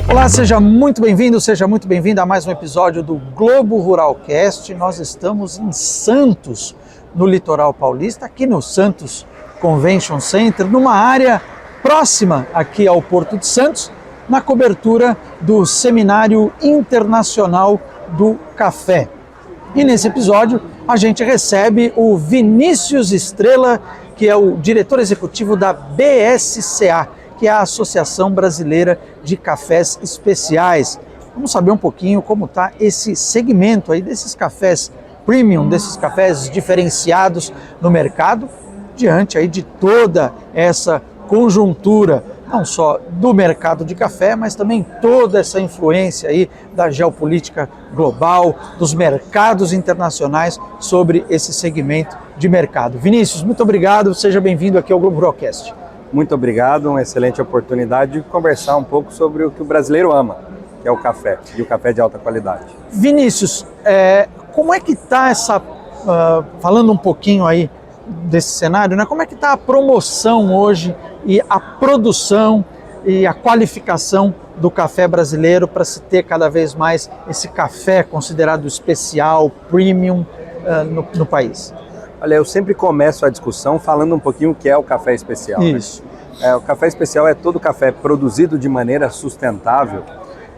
Olá, seja muito bem-vindo, seja muito bem-vinda a mais um episódio do Globo Ruralcast. Nós estamos em Santos, no litoral paulista, aqui no Santos Convention Center, numa área próxima aqui ao Porto de Santos, na cobertura do Seminário Internacional do Café. E nesse episódio a gente recebe o Vinícius Estrela, que é o diretor executivo da BSCA, que é a Associação Brasileira de Cafés Especiais. Vamos saber um pouquinho como está esse segmento aí desses cafés premium, desses cafés diferenciados no mercado, diante aí de toda essa conjuntura, não só do mercado de café, mas também toda essa influência aí da geopolítica global, dos mercados internacionais sobre esse segmento de mercado. Vinícius, muito obrigado, seja bem-vindo aqui ao Globo Ruralcast. Muito obrigado, uma excelente oportunidade de conversar um pouco sobre o que o brasileiro ama, que é o café, e o café de alta qualidade. Vinícius, como é que está falando um pouquinho aí desse cenário, né? Como é que está a promoção hoje e a produção e a qualificação do café brasileiro para se ter cada vez mais esse café considerado especial, premium no país? Olha, eu sempre começo a discussão falando um pouquinho o que é o café especial. Isso. Né? O café especial é todo café produzido de maneira sustentável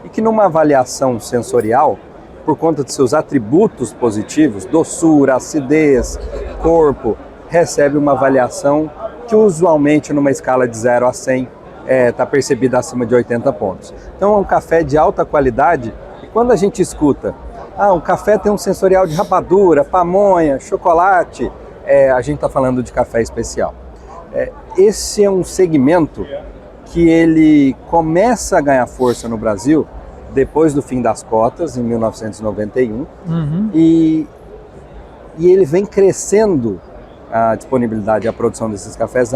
e que numa avaliação sensorial, por conta de seus atributos positivos, doçura, acidez, corpo, recebe uma avaliação que usualmente numa escala de 0 a 100 está percebida acima de 80 pontos. Então é um café de alta qualidade e quando a gente escuta o café tem um sensorial de rapadura, pamonha, chocolate, a gente está falando de café especial. Esse é um segmento que ele começa a ganhar força no Brasil depois do fim das cotas, em 1991, e ele vem crescendo a disponibilidade e a produção desses cafés.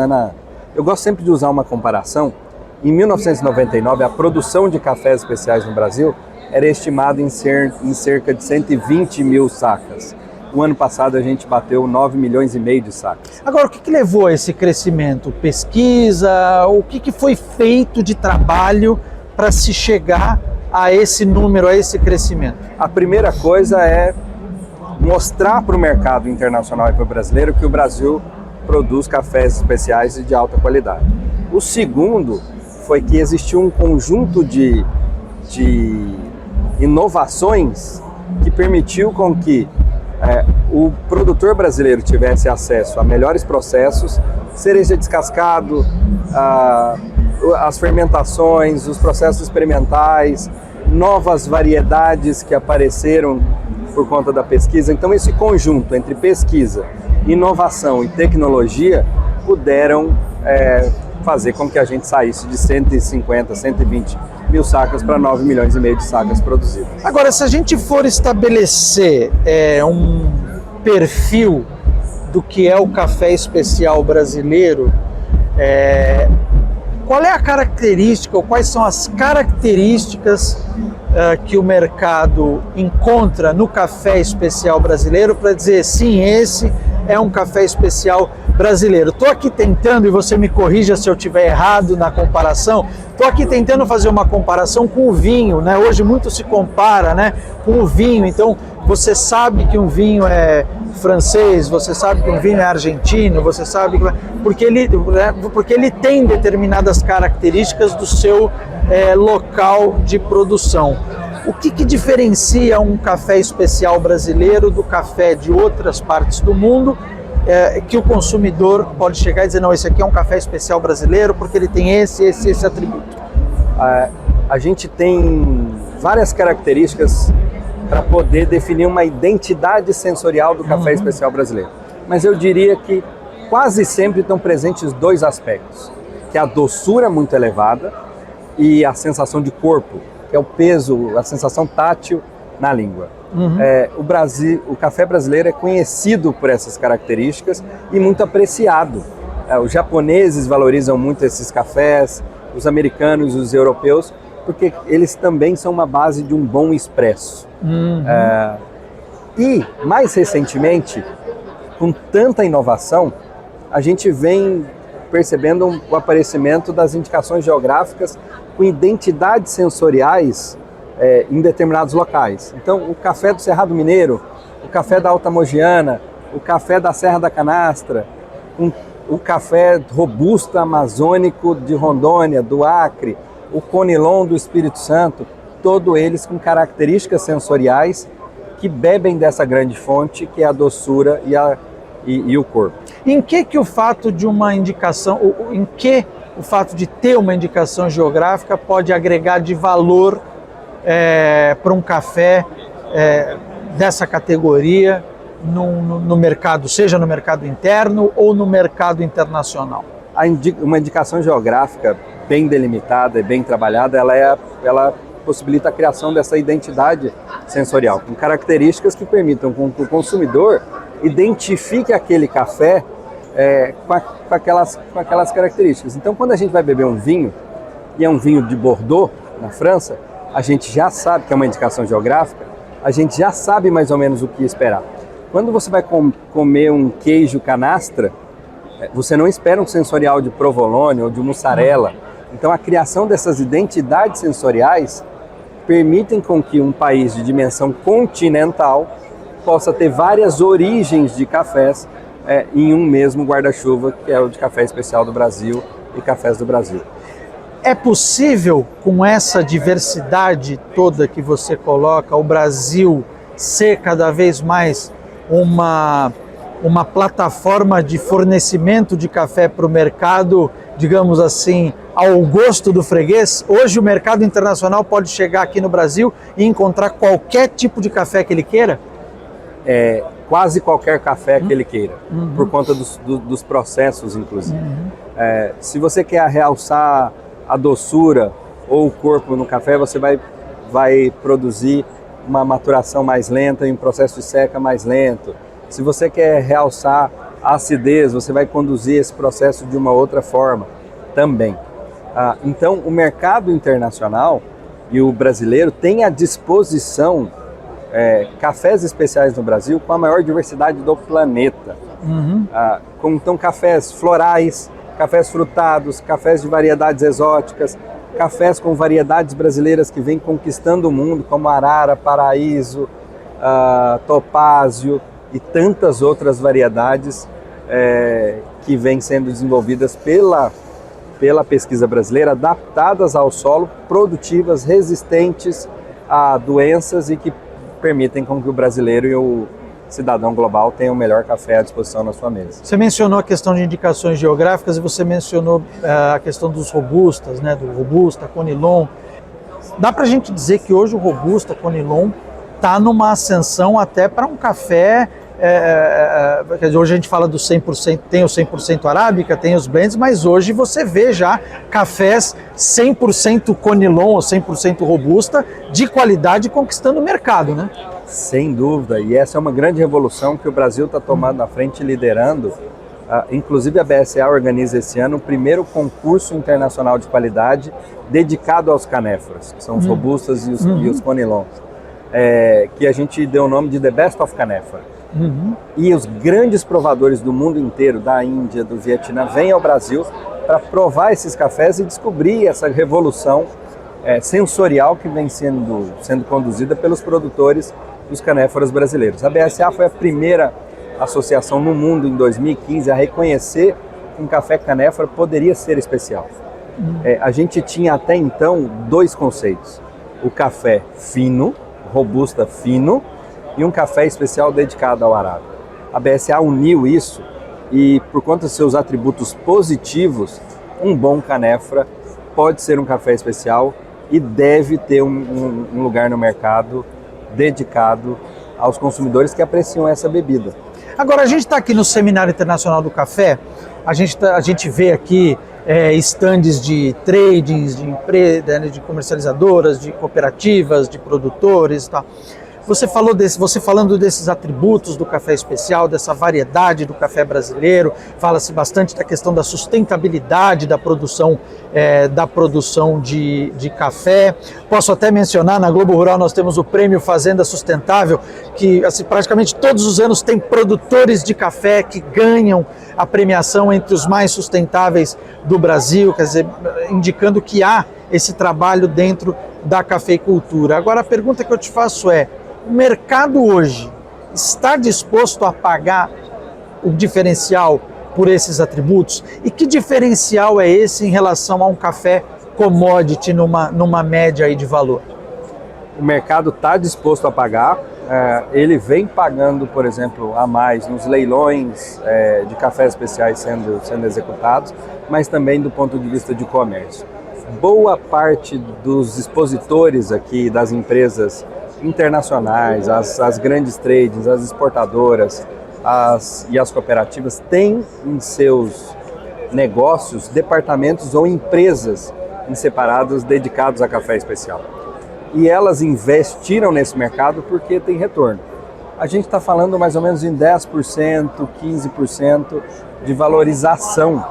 Eu gosto sempre de usar uma comparação. Em 1999, a produção de cafés especiais no Brasil era estimado em cerca de 120 mil sacas. O ano passado a gente bateu 9 milhões e meio de sacas. Agora, o que levou a esse crescimento? Pesquisa? O que foi feito de trabalho para se chegar a esse número, a esse crescimento? A primeira coisa é mostrar para o mercado internacional e para o brasileiro que o Brasil produz cafés especiais e de alta qualidade. O segundo foi que existiu um conjunto de inovações que permitiu com que o produtor brasileiro tivesse acesso a melhores processos, cereja descascado, as fermentações, os processos experimentais, novas variedades que apareceram por conta da pesquisa. Então esse conjunto entre pesquisa, inovação e tecnologia puderam fazer com que a gente saísse de 150, 120 mil sacas para 9 milhões e meio de sacas produzidas. Agora, se a gente for estabelecer um perfil do que é o café especial brasileiro, qual é a característica ou quais são as características que o mercado encontra no café especial brasileiro para dizer sim, esse é um café especial brasileiro? Estou aqui tentando, e você me corrija se eu estiver errado na comparação, estou aqui tentando fazer uma comparação com o vinho, né? Hoje muito se compara, né, com o vinho, então você sabe que um vinho é francês, você sabe que um vinho é argentino, você sabe porque ele tem determinadas características do seu local de produção. O que diferencia um café especial brasileiro do café de outras partes do mundo, que o consumidor pode chegar e dizer, não, esse aqui é um café especial brasileiro porque ele tem esse atributo? A gente tem várias características para poder definir uma identidade sensorial do café especial brasileiro. Mas eu diria que quase sempre estão presentes dois aspectos, que é a doçura muito elevada e a sensação de corpo, que é o peso, a sensação tátil na língua. O café brasileiro é conhecido por essas características e muito apreciado. Os japoneses valorizam muito esses cafés, os americanos e os europeus, porque eles também são uma base de um bom expresso. E, mais recentemente, com tanta inovação, a gente vem percebendo o aparecimento das indicações geográficas com identidades sensoriais em determinados locais. Então, o café do Cerrado Mineiro, o café da Alta Mogiana, o café da Serra da Canastra, o café robusta amazônico de Rondônia, do Acre, o conilon do Espírito Santo, todos eles com características sensoriais que bebem dessa grande fonte, que é a doçura e o corpo. Em que o fato de uma indicação, em que o fato de ter uma indicação geográfica pode agregar de valor para um café dessa categoria no mercado, seja no mercado interno ou no mercado internacional? Uma indicação geográfica bem delimitada e bem trabalhada, ela possibilita a criação dessa identidade sensorial, com características que permitam que o consumidor identifique aquele café com aquelas características. Então, quando a gente vai beber um vinho, e é um vinho de Bordeaux, na França, a gente já sabe que é uma indicação geográfica, a gente já sabe mais ou menos o que esperar. Quando você vai comer um queijo canastra, você não espera um sensorial de provolone ou de mussarela. Então, a criação dessas identidades sensoriais permitem com que um país de dimensão continental possa ter várias origens de cafés em um mesmo guarda-chuva, que é o de café especial do Brasil e cafés do Brasil. É possível, com essa diversidade toda que você coloca, o Brasil ser cada vez mais uma plataforma de fornecimento de café para o mercado, digamos assim, ao gosto do freguês? Hoje o mercado internacional pode chegar aqui no Brasil e encontrar qualquer tipo de café que ele queira? Quase qualquer café que ele queira, por conta dos processos, inclusive. Se você quer realçar a doçura ou o corpo no café, você vai produzir uma maturação mais lenta e um processo de seca mais lento. Se você quer realçar a acidez, você vai conduzir esse processo de uma outra forma também. Então, o mercado internacional e o brasileiro tem à disposição cafés especiais no Brasil com a maior diversidade do planeta. Então, cafés florais, cafés frutados, cafés de variedades exóticas, cafés com variedades brasileiras que vêm conquistando o mundo, como Arara, Paraíso, Topázio e tantas outras variedades que vêm sendo desenvolvidas pela pesquisa brasileira, adaptadas ao solo, produtivas, resistentes a doenças e que permitem com que o brasileiro e o cidadão global tenham o melhor café à disposição na sua mesa. Você mencionou a questão de indicações geográficas e você mencionou a questão dos robustas, né, do Robusta, Conilon. Dá para a gente dizer que hoje o Robusta, Conilon, está numa ascensão até para um café, quer dizer, hoje a gente fala do 100%, tem o 100% arábica, tem os blends, mas hoje você vê já cafés 100% Conilon ou 100% Robusta de qualidade conquistando o mercado, né? Sem dúvida, e essa é uma grande revolução que o Brasil está tomando na frente e liderando. Inclusive a BSA organiza esse ano o primeiro concurso internacional de qualidade dedicado aos canéforas, que são os robustas e os conilons, que a gente deu o nome de The Best of Canéfora. E os grandes provadores do mundo inteiro, da Índia, do Vietnã, vêm ao Brasil para provar esses cafés e descobrir essa revolução sensorial que vem sendo conduzida pelos produtores dos canéforas brasileiros. A BSA foi a primeira associação no mundo em 2015 a reconhecer que um café canéfora poderia ser especial. A gente tinha até então dois conceitos: o café fino, robusta fino, e um café especial dedicado ao arábica. A BSA uniu isso e, por conta dos seus atributos positivos, um bom canéfora pode ser um café especial e deve ter um lugar no mercado dedicado aos consumidores que apreciam essa bebida. Agora, a gente está aqui no Seminário Internacional do Café, a gente vê aqui estandes de tradings, de empresas, de comercializadoras, de cooperativas, de produtores e tal. Você falando desses atributos do café especial, dessa variedade do café brasileiro, fala-se bastante da questão da sustentabilidade da produção de café. Posso até mencionar, na Globo Rural nós temos o Prêmio Fazenda Sustentável, que assim, praticamente todos os anos tem produtores de café que ganham a premiação entre os mais sustentáveis do Brasil, quer dizer, indicando que há esse trabalho dentro da cafeicultura. Agora a pergunta que eu te faço é: o mercado hoje está disposto a pagar o diferencial por esses atributos? E que diferencial é esse em relação a um café commodity numa média aí de valor? O mercado está disposto a pagar, ele vem pagando, por exemplo, a mais nos leilões de cafés especiais sendo executados, mas também do ponto de vista de comércio. Boa parte dos expositores aqui, das empresas internacionais, as grandes trades, as exportadoras e as cooperativas têm em seus negócios departamentos ou empresas separadas dedicados a café especial. E elas investiram nesse mercado porque tem retorno. A gente está falando mais ou menos em 10%, 15% de valorização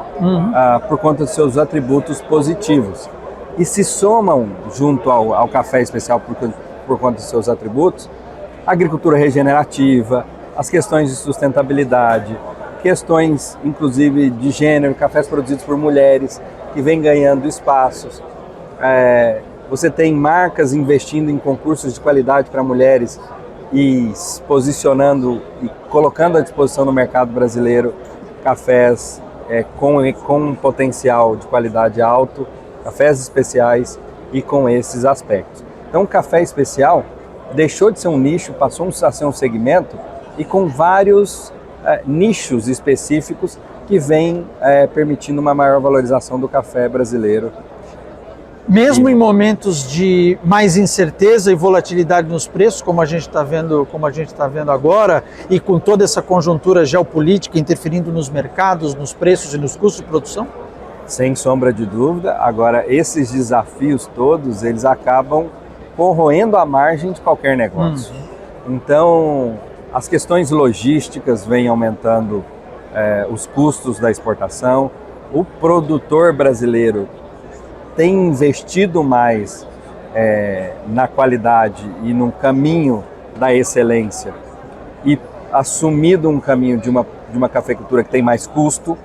por conta dos seus atributos positivos. E se somam junto ao café especial por conta dos seus atributos, agricultura regenerativa, as questões de sustentabilidade, questões inclusive de gênero, cafés produzidos por mulheres que vêm ganhando espaços. Você tem marcas investindo em concursos de qualidade para mulheres e posicionando e colocando à disposição no mercado brasileiro cafés com um potencial de qualidade alto, cafés especiais e com esses aspectos. Então o café especial deixou de ser um nicho, passou a ser um segmento e com vários nichos específicos que vêm permitindo uma maior valorização do café brasileiro. Mesmo em momentos de mais incerteza e volatilidade nos preços, como a gente está vendo agora, e com toda essa conjuntura geopolítica interferindo nos mercados, nos preços e nos custos de produção? Sem sombra de dúvida. Agora, esses desafios todos, eles acabam corroendo a margem de qualquer negócio. Então, as questões logísticas vêm aumentando os custos da exportação. O produtor brasileiro tem investido mais na qualidade e no caminho da excelência e assumido um caminho de uma cafeicultura que tem mais custo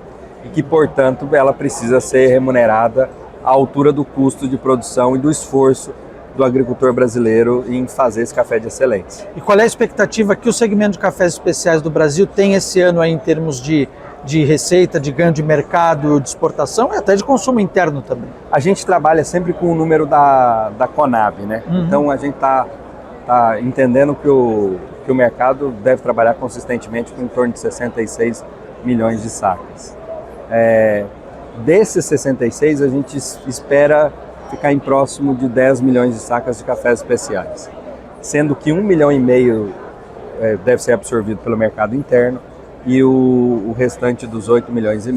e que, portanto, ela precisa ser remunerada à altura do custo de produção e do esforço do agricultor brasileiro em fazer esse café de excelência. E qual é a expectativa que o segmento de cafés especiais do Brasil tem esse ano aí em termos de receita, de ganho de mercado, de exportação e até de consumo interno também? A gente trabalha sempre com o número da Conab, né? Então a gente está entendendo que o mercado deve trabalhar consistentemente com em torno de 66 milhões de sacas. Desses 66, a gente espera ficar em próximo de 10 milhões de sacas de cafés especiais, sendo que 1,5 milhão deve ser absorvido pelo mercado interno e o restante dos 8,5 milhões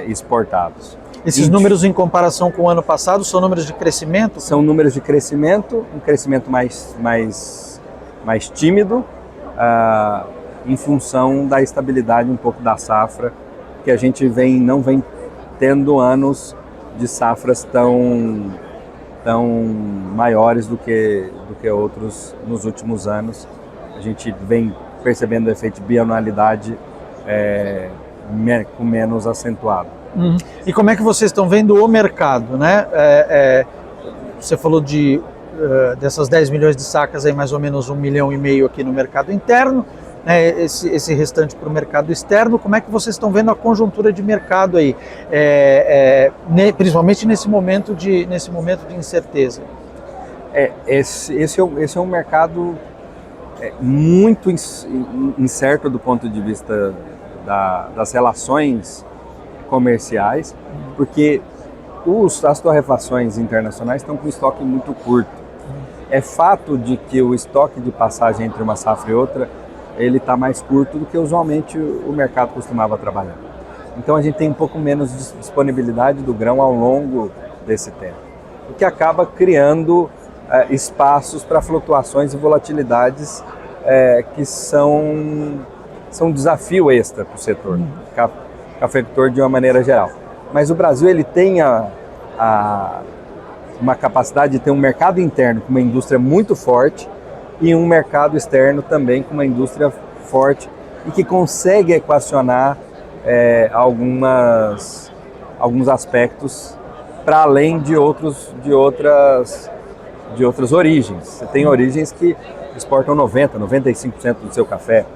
exportados. Esses números em comparação com o ano passado são números de crescimento? São números de crescimento, um crescimento mais tímido, em função da estabilidade um pouco da safra, que a gente não vem tendo anos de safras tão maiores do que outros nos últimos anos. A gente vem percebendo o efeito de bianualidade com menos acentuado. E como é que vocês estão vendo o mercado, né? Você falou dessas 10 milhões de sacas, aí mais ou menos 1,5 milhão aqui no mercado interno, né? Esse restante para o mercado externo. Como é que vocês estão vendo a conjuntura de mercado aí, principalmente nesse momento de incerteza? Esse é um mercado muito incerto do ponto de vista das relações comerciais, porque as torrefações internacionais estão com estoque muito curto. É fato de que o estoque de passagem entre uma safra e outra ele está mais curto do que usualmente o mercado costumava trabalhar. Então a gente tem um pouco menos de disponibilidade do grão ao longo desse tempo, o que acaba criando espaços para flutuações e volatilidades que são um desafio extra para o setor cafeicultor de uma maneira geral. Mas o Brasil ele tem uma capacidade de ter um mercado interno com uma indústria muito forte e um mercado externo também com uma indústria forte e que consegue equacionar alguns aspectos para além de outras origens. Você tem origens que exportam 90%, 95% do seu café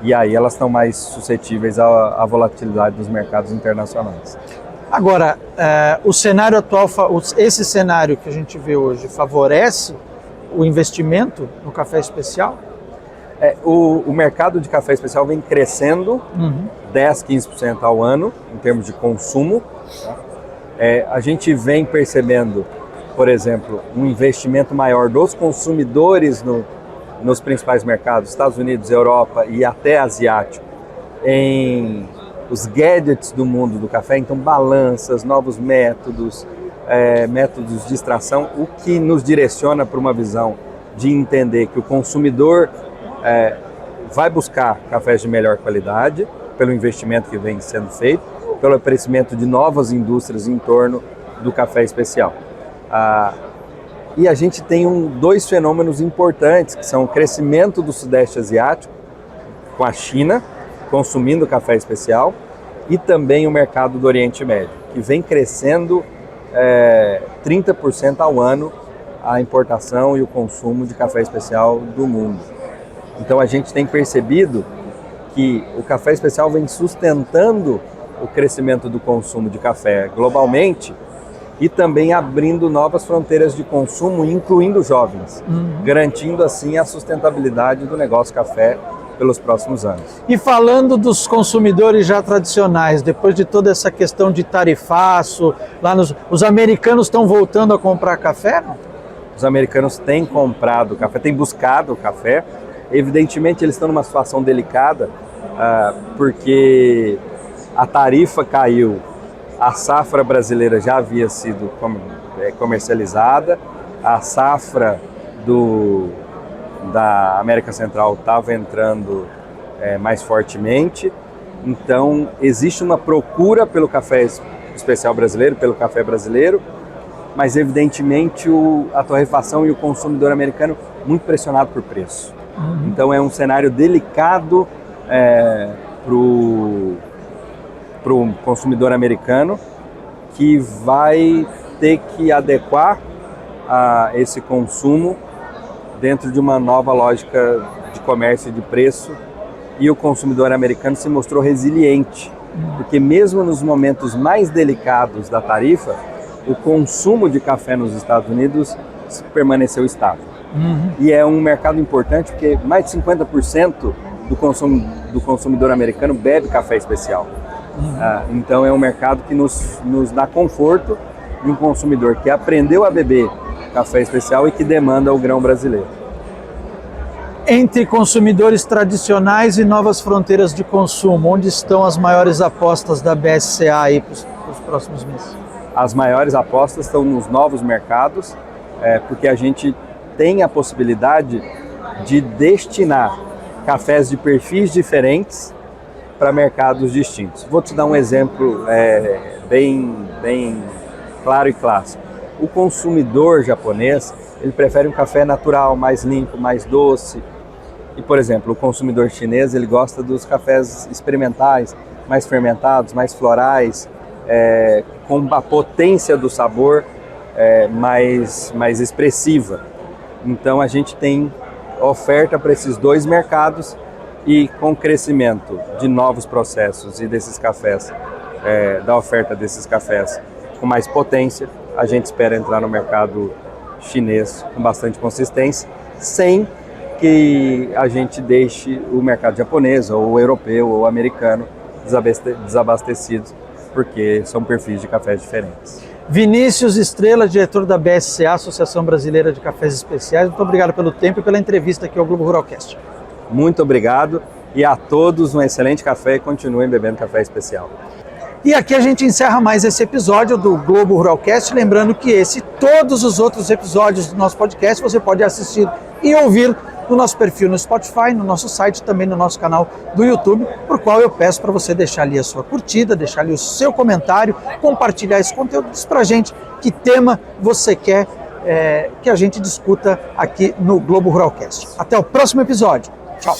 e aí elas estão mais suscetíveis à volatilidade dos mercados internacionais. Agora, o cenário atual, esse cenário que a gente vê hoje, favorece o investimento no café especial? O mercado de café especial vem crescendo 10%, 15% ao ano em termos de consumo. A gente vem percebendo, por exemplo, um investimento maior dos consumidores nos principais mercados, Estados Unidos, Europa e até asiático, em os gadgets do mundo do café, então balanças, novos métodos, métodos de extração, o que nos direciona para uma visão de entender que o consumidor vai buscar cafés de melhor qualidade, pelo investimento que vem sendo feito, pelo aparecimento de novas indústrias em torno do café especial. E a gente tem dois fenômenos importantes, que são o crescimento do Sudeste Asiático, com a China consumindo café especial, e também o mercado do Oriente Médio, que vem crescendo 30% ao ano a importação e o consumo de café especial do mundo. Então a gente tem percebido que o café especial vem sustentando o crescimento do consumo de café globalmente e também abrindo novas fronteiras de consumo, incluindo jovens, garantindo assim a sustentabilidade do negócio café pelos próximos anos. E falando dos consumidores já tradicionais, depois de toda essa questão de tarifaço, os americanos estão voltando a comprar café? Os americanos têm comprado café, têm buscado café. Evidentemente eles estão numa situação delicada, porque a tarifa caiu, a safra brasileira já havia sido comercializada, a safra da América Central estava entrando mais fortemente, então existe uma procura pelo café especial brasileiro, pelo café brasileiro, mas evidentemente a torrefação e o consumidor americano muito pressionado por preço. Então é um cenário delicado para o consumidor americano, que vai ter que adequar esse consumo dentro de uma nova lógica de comércio e de preço, e o consumidor americano se mostrou resiliente, porque mesmo nos momentos mais delicados da tarifa, o consumo de café nos Estados Unidos permaneceu estável. E é um mercado importante porque mais de 50% do consumidor americano bebe café especial. Então é um mercado que nos dá conforto de um consumidor que aprendeu a beber café especial e que demanda o grão brasileiro. Entre consumidores tradicionais e novas fronteiras de consumo, onde estão as maiores apostas da BSCA aí para os próximos meses? As maiores apostas estão nos novos mercados, porque a gente tem a possibilidade de destinar cafés de perfis diferentes para mercados distintos. Vou te dar um exemplo bem claro e clássico. O consumidor japonês, ele prefere um café natural, mais limpo, mais doce. E, por exemplo, o consumidor chinês, ele gosta dos cafés experimentais, mais fermentados, mais florais, com a potência do sabor mais expressiva. Então a gente tem oferta para esses dois mercados, e com o crescimento de novos processos e desses cafés, da oferta desses cafés com mais potência, a gente espera entrar no mercado chinês com bastante consistência, sem que a gente deixe o mercado japonês, ou o europeu, ou o americano desabastecidos, porque são perfis de cafés diferentes. Vinícius Estrela, diretor da BSCA, Associação Brasileira de Cafés Especiais, muito obrigado pelo tempo e pela entrevista aqui ao Globo Ruralcast. Muito obrigado, e a todos um excelente café e continuem bebendo café especial. E aqui a gente encerra mais esse episódio do Globo Ruralcast, lembrando que esse e todos os outros episódios do nosso podcast você pode assistir e ouvir no nosso perfil no Spotify, no nosso site, também no nosso canal do YouTube, por qual eu peço para você deixar ali a sua curtida, deixar ali o seu comentário, compartilhar esse conteúdo, diz pra gente que tema você quer que a gente discuta aqui no Globo Ruralcast. Até o próximo episódio. Tchau!